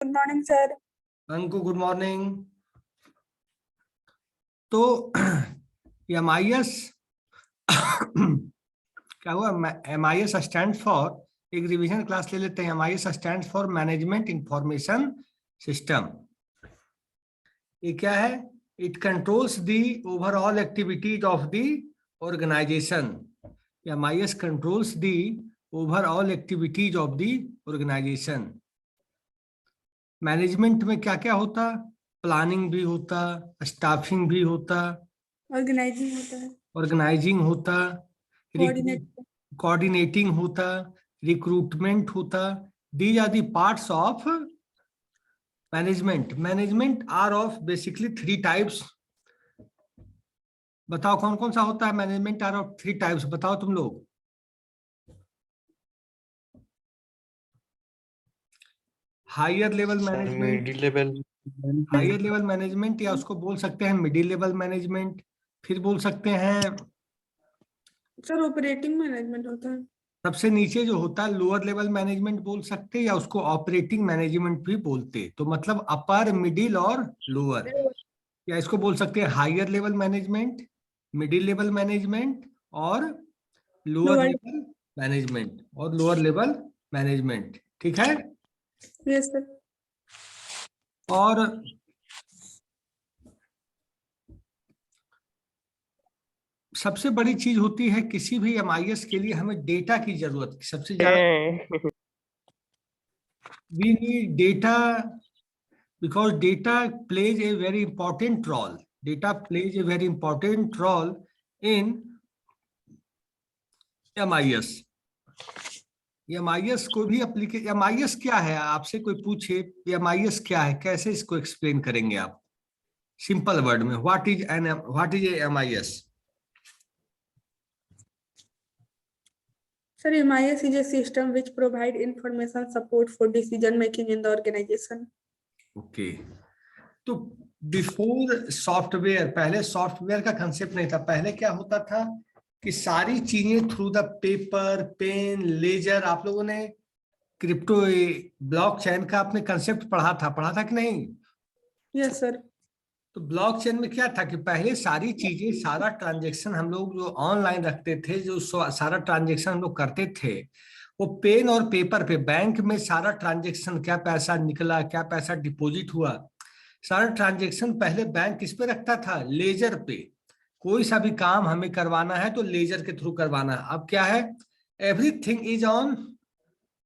Good morning sir. Anku good morning. तो MIS क्या हुआ? MIS स्टैंड फॉर, एक रिवीजन क्लास ले लेते हैं। MIS स्टैंड फॉर मैनेजमेंट इंफॉर्मेशन सिस्टम। ये क्या है? It controls the overall activities of the organization. MIS controls the overall activities of the organization. Management में क्या क्या होता? प्लानिंग भी होता, स्टाफिंग भी होता, ऑर्गेनाइजिंग होता है, ऑर्गेनाइजिंग होता, कोऑर्डिनेट। कोऑर्डिनेटिंग होता, रिक्रूटमेंट होता। These are the parts of management. Management are of basically 3 types. बताओ कौन कौन सा होता है? मैनेजमेंट आर ऑफ 3 टाइप्स, बताओ तुम लोग। Higher level management, middle level higher level management, या उसको बोल सकते हैं मिडिल लेवल मैनेजमेंट, फिर बोल सकते हैं सर ऑपरेटिंग मैनेजमेंट होता है। सबसे नीचे जो होता है लोअर लेवल मैनेजमेंट बोल सकते हैं, या उसको ऑपरेटिंग मैनेजमेंट भी बोलते। तो मतलब अपर, मिडिल और लोअर, या इसको बोल सकते हैं higher level management, middle level management और लोअर लोअर। लेवल मैनेजमेंट और लोअर लेवल मैनेजमेंट। ठीक है? Yes sir. और सबसे बड़ी चीज होती है किसी भी MIS के लिए हमें डेटा की जरूरत सबसे ज्यादा। We need data because data plays a very important role. Data plays a very important role in MIS. MIS को भी MIS क्या है? आपसे कोई पूछे MIS क्या है, कैसे इसको एक्सप्लेन करेंगे आप सिंपल वर्ड में? What is a MIS? Sir, MIS is a system which provide information support for decision making in the organization. Okay. तो बिफोर सॉफ्टवेयर, पहले सॉफ्टवेयर का कंसेप्ट नहीं था। पहले क्या होता था कि सारी चीजें through the paper, pen, ledger. आप लोगों ने क्रिप्टो ब्लॉकचेन का आपने कंसेप्ट पढ़ा था कि नहीं? Yes sir. तो ब्लॉकचेन में क्या था कि पहले सारी चीजें, सारा ट्रांजैक्शन हम लोग जो ऑनलाइन रखते थे, जो सारा ट्रांजैक्शन हम लोग करते थे, वो पेन और पेपर पे, बैंक में सारा ट्रांजैक्शन, क्या पैसा निकला, क्या पैसा डिपॉजिट हुआ, सारा ट्रांजैक्शन पहले बैंक किस पे रखता था? लेजर पे। कोई सा भी काम हमें करवाना है तो लेजर के थ्रू करवाना है। अब क्या है? Everything is on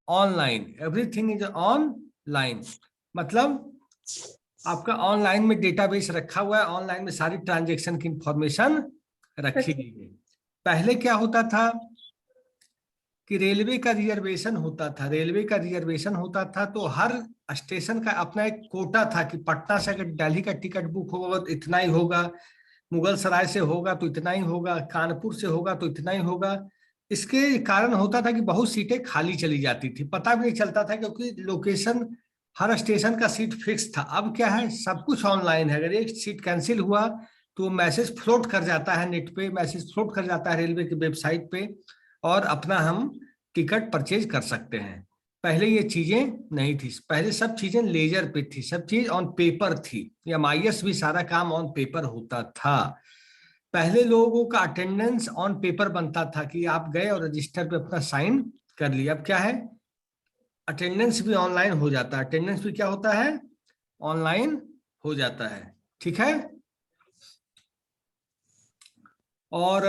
online, everything is online. मतलब आपका ऑनलाइन में डेटाबेस रखा हुआ है, ऑनलाइन में सारी ट्रांजैक्शन की इंफॉर्मेशन रखी गई है। पहले क्या होता था कि रेलवे का रिजर्वेशन होता था। रेलवे का रिजर्वेशन होता था तो हर स्टेशन का अपना एक कोटा था कि पटना से अगर दिल्ली का टिकट बुक होगा तो इतना ही होगा, मुगल सराय से होगा तो इतना ही होगा, कानपुर से होगा तो इतना ही होगा। इसके कारण होता था कि बहुत सीटें खाली चली जाती थी, पता भी नहीं चलता था, क्योंकि लोकेशन, हर स्टेशन का सीट फिक्स था। अब क्या है? सब कुछ ऑनलाइन है। अगर एक सीट कैंसिल हुआ तो मैसेज फ्लोट कर जाता है नेट पे, मैसेज फ्लोट कर जाता है रेलवे की वेबसाइट पे, और अपना हम टिकट परचेज कर सकते हैं। पहले ये चीजें नहीं थी। पहले सब चीजें लेजर पे थी, सब चीज ऑन पेपर थी। MIS भी सारा काम ऑन पेपर होता था। पहले लोगों का अटेंडेंस ऑन पेपर बनता था कि आप गए और रजिस्टर पे अपना साइन कर लिया। अब क्या है? अटेंडेंस भी ऑनलाइन हो जाता है। अटेंडेंस भी क्या होता है? ऑनलाइन हो जाता है। ठीक है? और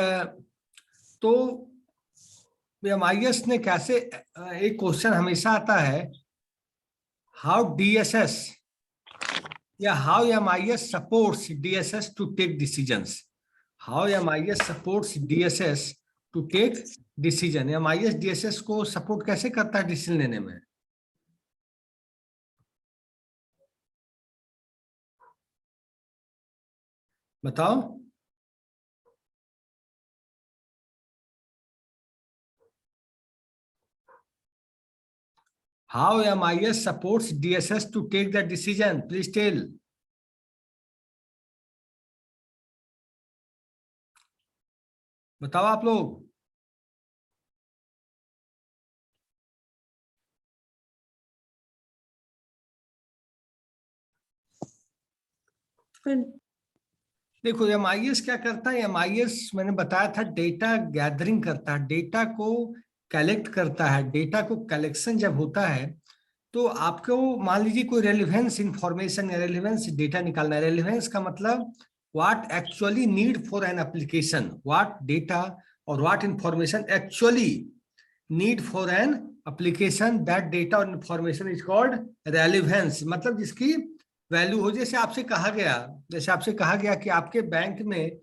तो MIS ने कैसे, एक क्वेश्चन हमेशा आता है, हाउ DSS या how MIS supports DSS to take decisions. How MIS supports DSS to take decision. MIS DSS को सपोर्ट कैसे करता है डिसीजन लेने में? बताओ। How MIS supports DSS to take the decision? Please tell. बताओ आप लोग। देखो MIS क्या करता है, MIS मैंने बताया था डेटा गैदरिंग करता है, डेटा को कलेक्ट करता है। डेटा को कलेक्शन जब होता है तो आपको मान लीजिए कोई रेलिवेंस इंफॉर्मेशन या रेलिवेंस डेटा निकालना है। रेलिवेंस का मतलब what actually need for an application, what data और what information actually need for an application, that data और इंफॉर्मेशन इज कॉल्ड रेलिवेंस, मतलब जिसकी वैल्यू हो। जैसे आपसे कहा गया कि आपके बैंक में,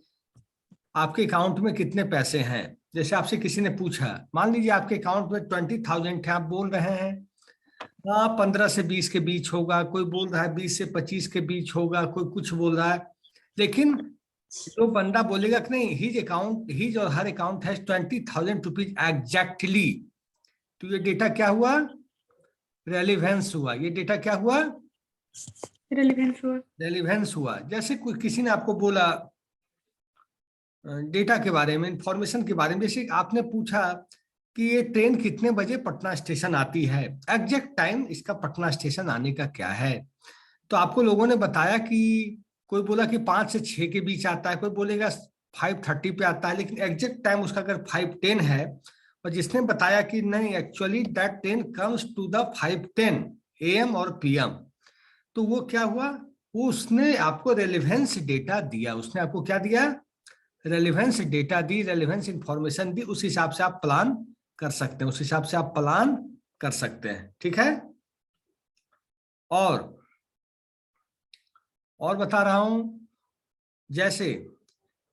आपके अकाउंट में कितने पैसे हैं। जैसे आपसे किसी ने पूछा, मान लीजिए आपके अकाउंट में 20,000 है, आप बोल रहे हैं हाँ 15 से 20 के बीच होगा, कोई बोल रहा है 20 से 25 के बीच होगा, कोई कुछ बोल रहा है। लेकिन जो बंदा बोलेगा कि नहीं हिज और हर अकाउंट हैज 20,000 रुपीज एग्जैक्टली, तो ये डेटा क्या हुआ, रेलिवेंस हुआ। ये डेटा क्या हुआ, रेलिवेंस हुआ। जैसे कोई किसी ने आपको बोला डेटा के बारे में, इंफॉर्मेशन के बारे में, जैसे आपने पूछा कि ये ट्रेन कितने बजे पटना स्टेशन आती है, एग्जैक्ट टाइम इसका पटना स्टेशन आने का क्या है। तो आपको लोगों ने बताया कि कोई बोला कि 5 से 6 के बीच आता है, कोई बोलेगा 5:30 पे आता है, लेकिन एग्जैक्ट टाइम उसका अगर 5:10 है, और जिसने बताया कि नहीं actually that train comes to the 5:10 AM और PM, तो वो क्या हुआ, वो उसने आपको रेलिवेंस डेटा दिया। उसने आपको क्या दिया, रेलिवेंस डेटा दी, रेलिवेंस इंफॉर्मेशन दी। उस हिसाब से आप प्लान कर सकते हैं, उस हिसाब से आप प्लान कर सकते हैं। ठीक है, और बता रहा हूं, जैसे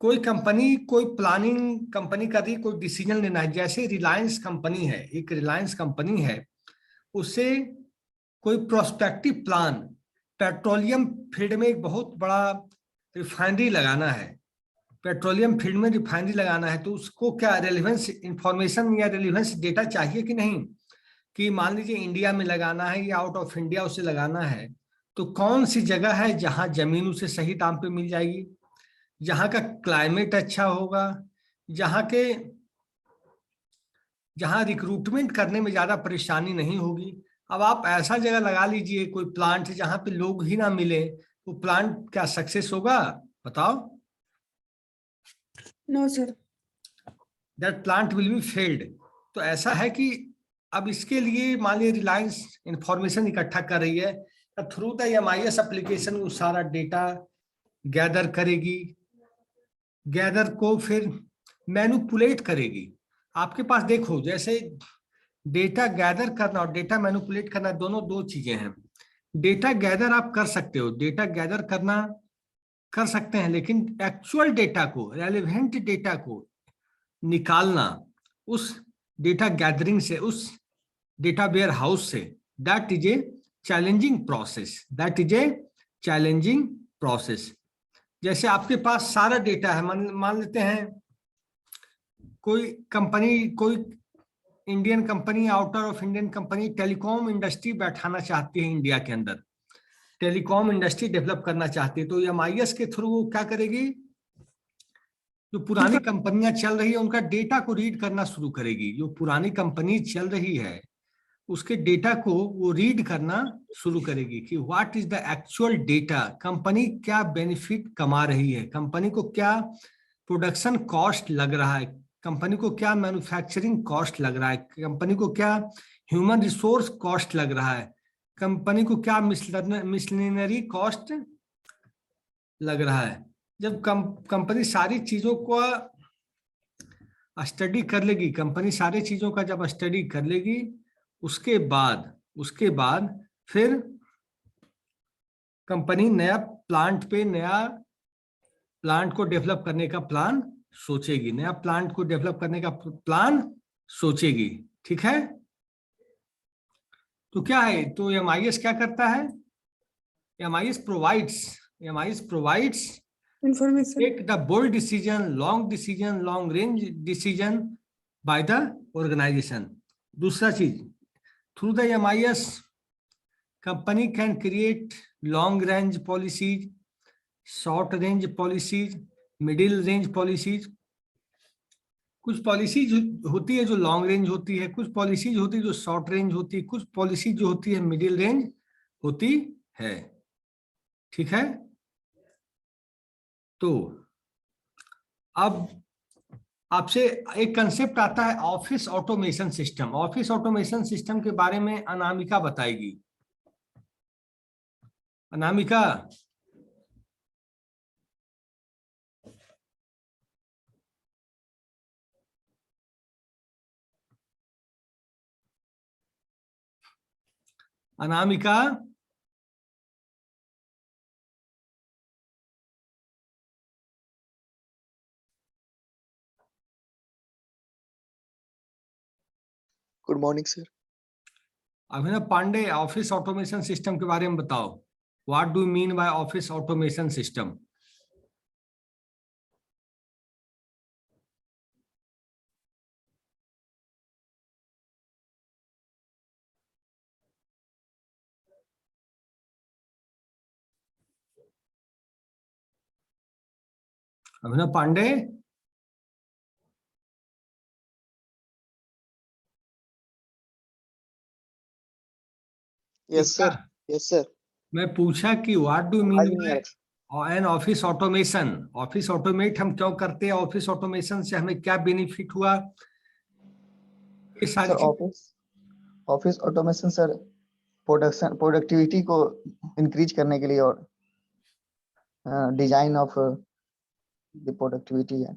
कोई कंपनी, कोई प्लानिंग कंपनी कर रही, कोई डिसीजन लेना है। जैसे रिलायंस कंपनी है, एक रिलायंस कंपनी है, उसे कोई प्रोस्पेक्टिव प्लान, पेट्रोलियम फील्ड में एक बहुत बड़ा रिफाइनरी लगाना है, पेट्रोलियम फील्ड में रिफाइनरी लगाना है, तो उसको क्या रेलिवेंस इंफॉर्मेशन या रेलिवेंस डेटा चाहिए कि नहीं, कि मान लीजिए इंडिया में लगाना है या आउट ऑफ इंडिया उसे लगाना है, तो कौन सी जगह है जहां जमीन उसे सही दाम पे मिल जाएगी, जहां का क्लाइमेट अच्छा होगा, जहां रिक्रूटमेंट करने में ज्यादा परेशानी नहीं होगी। अब आप ऐसा जगह लगा लीजिए कोई प्लांट जहां पे लोग ही ना मिले, वो प्लांट क्या सक्सेस होगा, बताओ। No sir, that plant will be failed. तो ऐसा है कि अब इसके लिए मान लीजिए रिलायंस इंफॉर्मेशन इकट्ठा कर रही है, थ्रू द MIS एप्लीकेशन वो सारा डेटा गैदर करेगी, गैदर को फिर मैनिपुलेट करेगी। आपके पास देखो, जैसे डेटा गैदर करना और डेटा मैनिपुलेट करना दोनों दो चीजें हैं। डेटा गैदर आप कर सकते हो, डेटा गैदर करना कर सकते हैं, लेकिन एक्चुअल डेटा को, रेलिवेंट डेटा को निकालना उस डेटा गैदरिंग से, उस डेटा वेयर हाउस से, that is a challenging process, that is a challenging process. जैसे आपके पास सारा डेटा है, मान लेते हैं कोई कंपनी, कोई Indian company, outer of Indian company telecom industry बैठाना चाहती है इंडिया के अंदर, टेलीकॉम इंडस्ट्री डेवलप करना चाहती है, तो MIS के थ्रू वो क्या करेगी, जो पुरानी कंपनियां चल रही है उनका डेटा को रीड करना शुरू करेगी। जो पुरानी कंपनी चल रही है उसके डेटा को वो रीड करना शुरू करेगी कि what is the actual data, company क्या बेनिफिट कमा रही है, कंपनी को क्या प्रोडक्शन कॉस्ट लग रहा है, कंपनी को क्या मैन्युफैक्चरिंग कॉस्ट लग रहा है, कंपनी को क्या ह्यूमन रिसोर्स कॉस्ट लग रहा है, कंपनी को क्या मिसलिनरी कॉस्ट लग रहा है। जब कंपनी सारी चीजों को स्टडी कर लेगी, कंपनी सारी चीजों का जब स्टडी कर लेगी, उसके बाद फिर कंपनी नया प्लांट को डेवलप करने का प्लान सोचेगी, नया प्लांट को डेवलप करने का प्लान सोचेगी। ठीक है, तो क्या है, तो MIS क्या करता है, MIS provides information. take the bold decision, long range decision by the organization. दूसरा चीज, through the MIS company can create long range policies, short range policies, middle range policies. कुछ पॉलिसीज होती है जो लॉन्ग रेंज होती है, कुछ policies होती है जो शॉर्ट रेंज होती है, कुछ पॉलिसी जो होती है मिडिल रेंज होती है। ठीक है, तो अब आपसे एक कंसेप्ट आता है office automation system. Office automation system के बारे में अनामिका बताएगी। Anamika, Anamika, good morning sir. Abhinav Pandey, office automation system के बारे में बताओ। What do you mean by office automation system? Abhinav Pandey, yes sir, yes sir. मैं पूछा कि व्हाट डू आवाज मीन नहीं आ बाय an office automation. Office automate हम क्यों करते हैं? ऑफिस ऑटोमेशन से हमें क्या बेनिफिट हुआ? ये रहा सारी sir. Office automation sir productivity को इंक्रीज करने के लिए और डिजाइन ऑफ द प्रोडक्टिविटी है।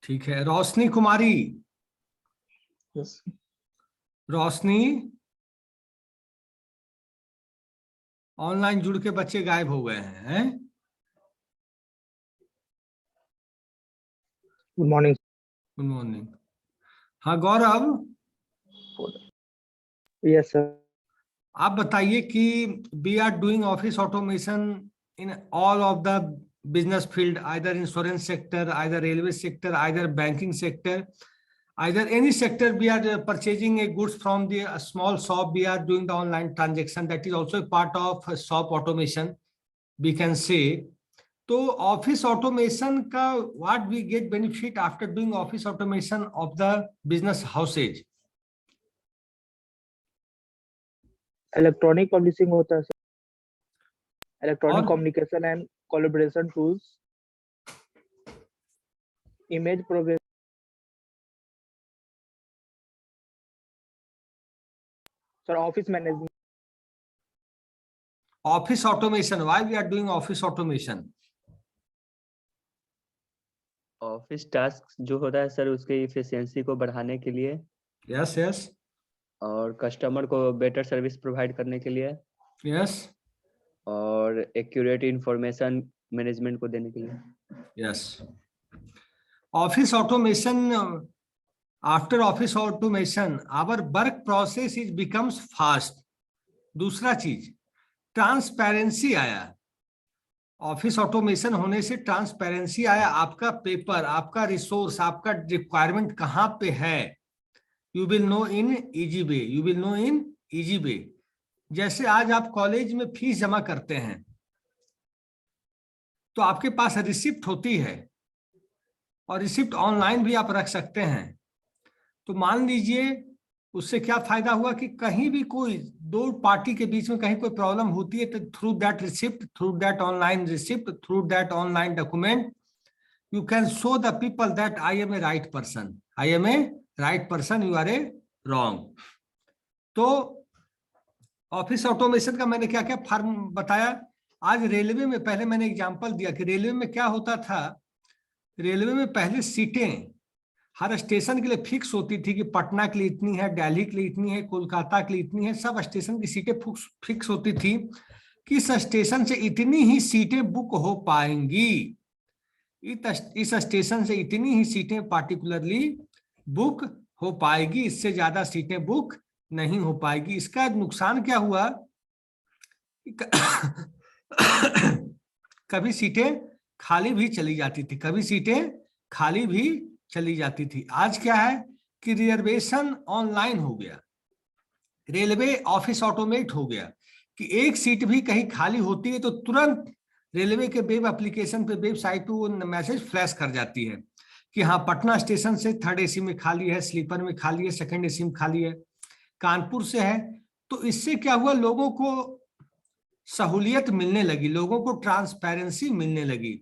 ठीक है। रोशनी कुमारी, यस रोशनी, ऑनलाइन जुड़ के बच्चे गायब हो गए हैं। Good morning. Good morning. हाँ गौरव, यस सर। आप बताइए कि we are doing office automation in all of the business field, either insurance sector, either railway sector, either banking sector, either any sector we are purchasing a goods from the small shop, we are doing the online transaction, that is also a part of shop automation we can say. तो office automation का what we get benefit after doing office automation of the business houses? Electronic publishing होता है sir, electronic और communication and collaboration tools, image progress sir, office management. Office automation, why we are doing office automation? Office task जो होता है sir, उसके efficiency को बढ़ाने के लिए, यस यस, और कस्टमर को बेटर सर्विस प्रोवाइड करने के लिए, यस और एक्यूरेट इंफॉर्मेशन मैनेजमेंट को देने के लिए। Yes. Office automation, after office automation our work process is becomes fast. दूसरा चीज, ट्रांसपेरेंसी आया। ऑफिस ऑटोमेशन होने से ट्रांसपेरेंसी आया। आपका पेपर, आपका रिसोर्स, आपका रिक्वायरमेंट कहाँ पे है, you will know in easy way, you will know in easy way. जैसे आज आप कॉलेज में फीस जमा करते हैं तो आपके पास रिसिप्ट होती है, और रिसिप्ट ऑनलाइन भी आप रख सकते हैं। तो मान लीजिए उससे क्या फायदा हुआ कि कहीं भी कोई दो पार्टी के बीच में कहीं कोई प्रॉब्लम होती है तो through that receipt, through that online receipt, through that online document, you can show the people that I am a right person, I am a right person, you are a wrong. तो office automation का मैंने क्या क्या form बताया। आज railway में, पहले मैंने एग्जांपल दिया कि रेलवे में क्या होता था। रेलवे में पहले सीटें हर स्टेशन के लिए फिक्स होती थी कि पटना के लिए इतनी है, दिल्ली के लिए इतनी है, कोलकाता के लिए इतनी है, सब स्टेशन की सीटें फिक्स होती थी कि इस स्टेशन से इतनी ही सीटें बुक हो पाएंगी, इस स्टेशन से इतनी ही सीटें पार्टिकुलरली बुक हो पाएगी, इससे ज्यादा सीटें बुक नहीं हो पाएगी। इसका नुकसान क्या हुआ, कभी सीटें खाली भी चली जाती थी, कभी सीटें खाली भी चली जाती थी। आज क्या है कि रिजर्वेशन ऑनलाइन हो गया, रेलवे ऑफिस ऑटोमेट हो गया, कि एक सीट भी कहीं खाली होती है तो तुरंत रेलवे के वेब एप्लीकेशन पे, वेबसाइट पे वो मैसेज फ्लैश कर जाती है कि हाँ पटना स्टेशन से थर्ड एसी में खाली है, स्लीपर में खाली है, सेकंड एसी में खाली है, कानपुर से है। तो इससे क्या हुआ, लोगों को सहूलियत मिलने लगी, लोगों को ट्रांसपेरेंसी मिलने लगी,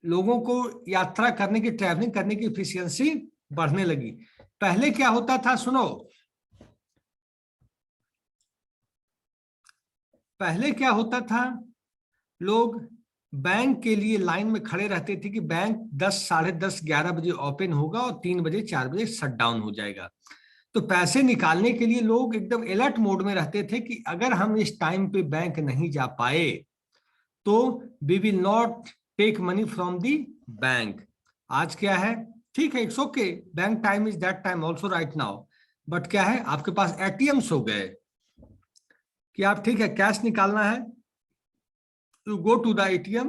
लोगों को यात्रा करने की, ट्रैवलिंग करने की एफिशिएंसी बढ़ने लगी। पहले क्या होता था, सुनो, पहले क्या होता था, लोग बैंक के लिए लाइन में खड़े रहते थे कि बैंक 10, साढ़े 10, 11 बजे ओपन होगा और 3 बजे 4 बजे शट डाउन हो जाएगा। तो पैसे निकालने के लिए लोग एकदम अलर्ट मोड में रहते थे कि अगर हम इस टाइम पे बैंक नहीं जा पाए तो we will not take money from the bank. आज क्या है, ठीक है, it's okay, bank time is that time also right now, but क्या है, आपके पास एटीएम्स हो गए कि आप, ठीक है, कैश निकालना है, you go to the ATM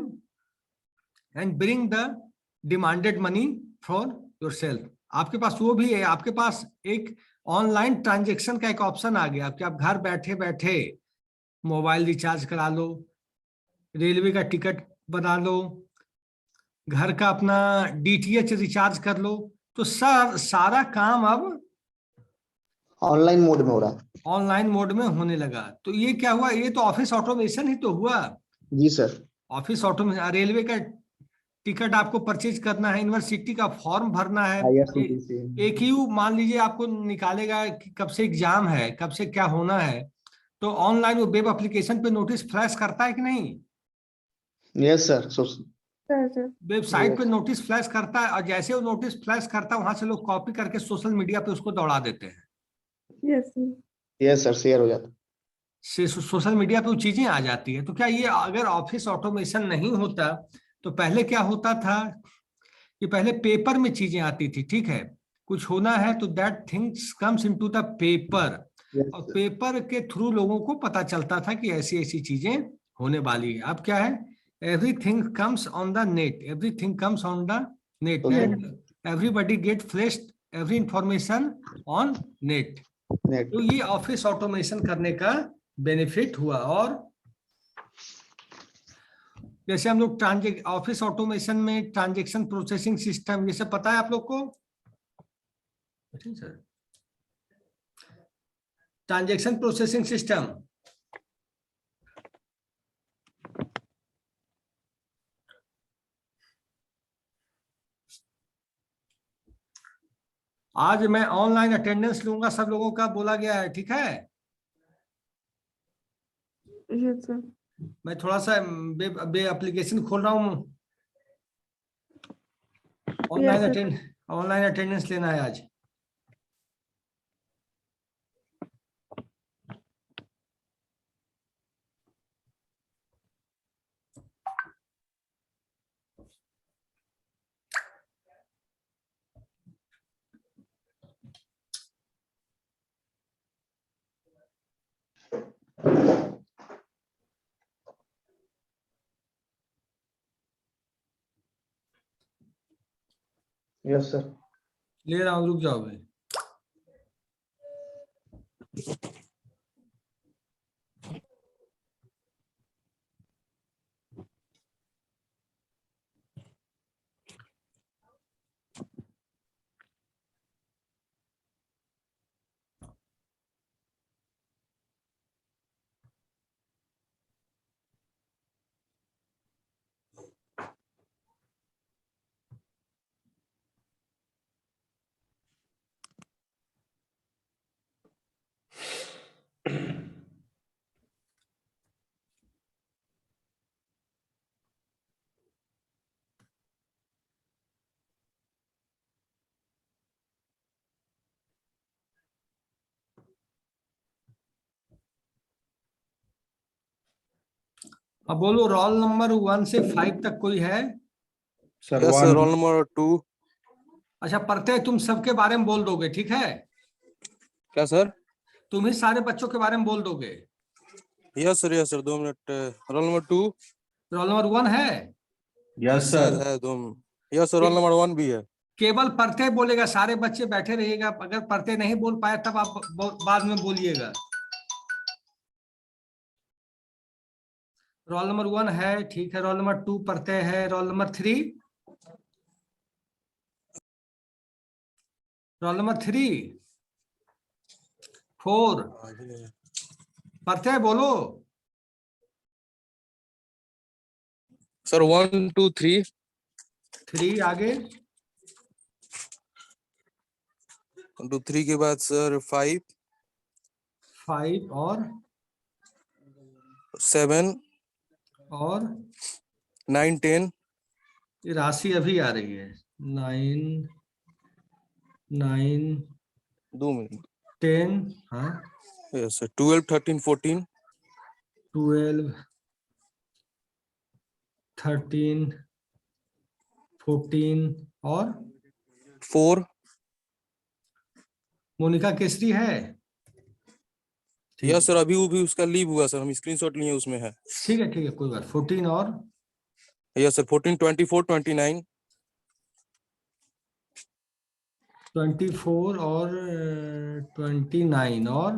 and bring the demanded money for yourself। आपके पास वो भी है, आपके पास एक ऑनलाइन ट्रांजैक्शन का एक ऑप्शन आ गया कि आप घर बैठे बैठे मोबाइल रिचार्ज करा लो, रेलवे का टिकट बना लो, घर का अपना डीटीएच रिचार्ज कर लो। तो सारा काम अब ऑनलाइन मोड में हो रहा है। ऑनलाइन मोड में होने लगा। तो ये क्या हुआ, ये तो ऑफिस ऑटोमेशन ही तो हुआ। जी सर। ऑफिस ऑटोमेशन, रेलवे का टिकट आपको परचेज करना है, यूनिवर्सिटी का फॉर्म भरना है, एक ही मान लीजिए आपको निकालेगा कि कब से एग्जाम है, कब से क्या होना है, तो ऑनलाइन वो वेब एप्लीकेशन पे नोटिस फ्लैश करता है कि नहीं? Yes sir. वेबसाइट पे नोटिस फ्लैश करता है, और जैसे वो नोटिस फ्लैश करता है वहां से लोग कॉपी करके सोशल मीडिया पे उसको दौड़ा देते हैं। यस सर, शेयर हो जाता है। से सोशल मीडिया पे वो चीजें आ जाती है। तो क्या ये अगर ऑफिस ऑटोमेशन नहीं होता तो पहले क्या होता था कि पहले पेपर में चीजें आती थी, ठीक है, कुछ होना है तो that things comes into the paper, और पेपर के थ्रू लोगों को पता चलता था कि ऐसी ऐसी चीजें होने वाली है। अब क्या है, everything comes on the net, everything comes on the net, everybody gate flashed every information on net. तो ये ऑफिस ऑटोमेशन करने का बेनिफिट हुआ। और जैसे हम लोग ऑफिस ऑटोमेशन में ट्रांजैक्शन प्रोसेसिंग सिस्टम, जैसे पता है आप लोग को, ट्रांजैक्शन प्रोसेसिंग सिस्टम, आज मैं ऑनलाइन अटेंडेंस लूंगा, सब लोगों का बोला गया है, ठीक है। मैं थोड़ा सा एप्लीकेशन खोल रहा हूँ, ऑनलाइन अटेंडेंस लेना है आज। Yes sir. ले रहा हूँ, रुक जाओ भाई। अब बोलो, रोल नंबर 1 से 5 तक कोई है? Sir roll number 2। अच्छा, पढ़ते तुम सबके बारे में बोल दोगे, ठीक है? क्या सर? तुम ही सारे बच्चों के बारे में बोल दोगे। Yes sir 2 minute. Roll number 2। Roll number 1 है? यस सर है 2। यस सर, रोल नंबर 1 भी है। केवल पढ़ते बोलेगा, सारे बच्चे बैठे रहिएगा, अगर पढ़ते नहीं बोल पाए तब आप बाद में बोलिएगा। रोल नंबर 1 है, ठीक है। रोल नंबर 2 पढ़ते हैं। रोल नंबर 3, रोल नंबर 3, 4 पढ़ते हैं, बोलो। सर 1 2 3 3 आगे 1 2 3 के बाद सर 5 5 और 7 और 9 10 ये राशि अभी आ रही है 9 9 2 मिनट 10 हाँ यस सर 12 13 14 12 13 14 और 4 मोनिका केसरी है। ठीक यस सर अभी वो भी उसका लीव हुआ सर, हम स्क्रीनशॉट लिए उसमें है। ठीक है कोई बात 14 और यस सर 14 24 29 24 और 29 और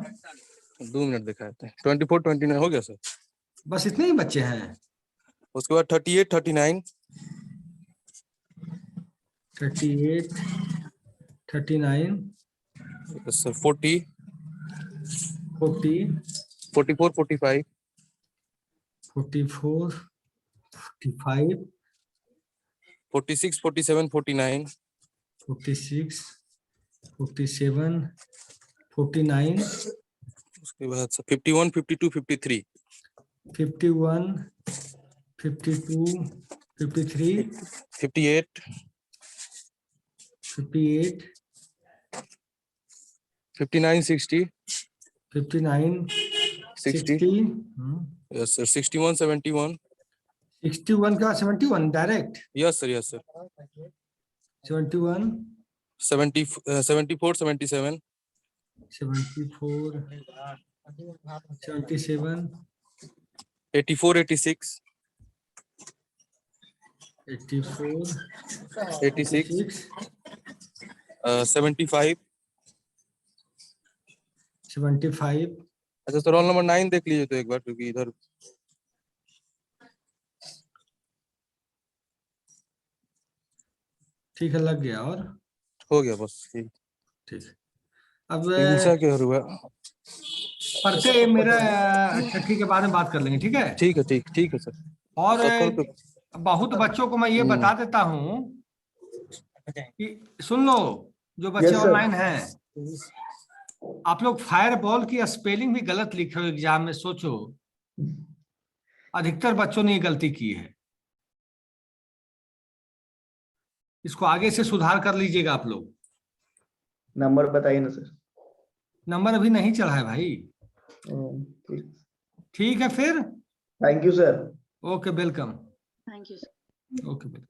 2 मिनट दिखाते हैं 24 29 हो गया सर। बस इतने ही बच्चे हैं। उसके बाद 38 39 38 39 यस सर 40 40 44 45 44 45 46 47 49 46 47 49 उसके बाद सर 51 52 53 51 52 53 58 58 59 60 59 60 60 यस सर 61 71 61 का 71 डायरेक्ट यस सर 71 70 74 77 74 77 84 86 84 86 86 75 75 अच्छा सर रोल नंबर 9 देख लीजिए तो एक बार, क्योंकि इधर ठीक है लग गया और हो गया बस। ठीक ठीक है। अब दूसरा क्या हुआ? पढ़ते मेरा छठी के बारे में बात कर लेंगे ठीक है। ठीक है सर। और 70 पे बहुत बच्चों को मैं ये बता देता हूँ कि सुन लो जो बच्चे Yes, sir. ऑनलाइन हैं, आप लोग फायर बॉल की स्पेलिंग भी गलत लिखे हो एग्जाम में। सोचो अधिकतर बच्चों ने ये गलती की है, इसको आगे से सुधार कर लीजिएगा आप लोग। नंबर बताइए ना सर। नंबर अभी नहीं चढ़ा है भाई। ठीक, ठीक है फिर thank you sir. Okay welcome. Thank you. Okay welcome.